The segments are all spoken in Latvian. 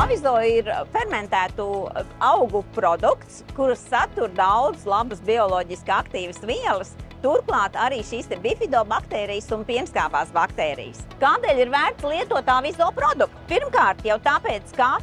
Avizo ir fermentētu augu produkts, kurus satur daudz labas bioloģiski aktīvas vielas, turklāt arī šīs bifidobaktērijas un pienskābās baktērijas. Kādēļ ir vērts lietot Avizo produktu? Pirmkārt, jau tāpēc, ka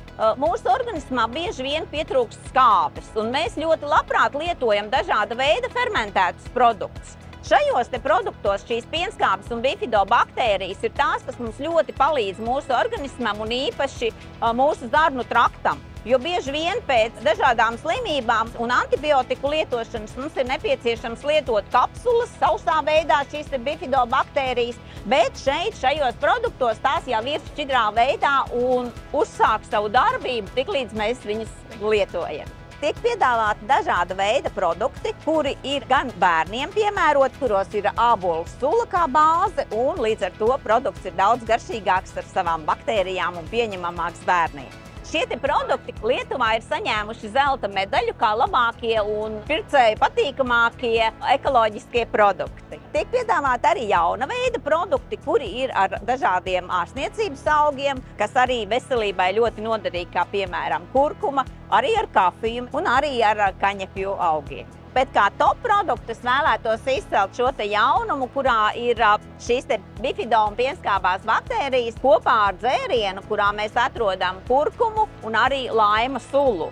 mūsu organismā bieži vien pietrūkst skābes, un mēs ļoti labprāt lietojam dažāda veida fermentētus produktus. Šajos produktos šīs pienskābes un bifidobaktērijas ir tās, kas mums ļoti palīdz mūsu organismam un īpaši mūsu zarnu traktam. Jo bieži vien pēc dažādām slimībām un antibiotiku lietošanas mums ir nepieciešams lietot kapsulas, sausā veidā šīs bifidobaktērijas, bet šajos produktos tās jau ir šķidrā veidā un uzsāk savu darbību, tiklīdz mēs viņus lietojam. Tiek piedāvāti dažāda veida produkti, kuri ir gan bērniem piemēroti, kuros ir ābolu sula kā bāze, un līdz ar to produkts ir daudz garšīgāks ar savām baktērijām un pieņemamāks bērniem. Šie produkti Lietuvā ir saņēmuši zelta medaļu kā labākie un pircēju patīkamākie ekoloģiskie produkti. Tiek piedāvāti arī jauna veida produkti, kuri ir ar dažādiem ārstniecības augiem, kas arī veselībai ļoti noderīgi, kā piemēram kurkuma, arī ar kafiju un arī ar kaņepju augiem. Bet kā top produktu es vēlētos izcelt šo jaunumu, kurā ir šīs bifido un pienskābās baktērijas kopā ar dzērienu, kurā mēs atrodam kurkumu un arī laima sulu.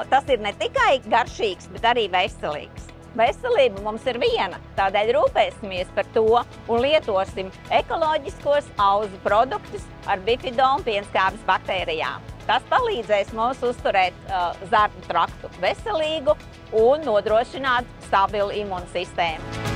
Tas ir ne tikai garšīgs, bet arī veselīgs. Veselība mums ir viena, tādēļ rūpēsimies par to un lietosim ekoloģiskos auzu produktus ar bifido un pienskābes baktērijām. Tas palīdzēs mums uzturēt zarnu traktu veselīgu un nodrošināt stabilu imūnsistēmu.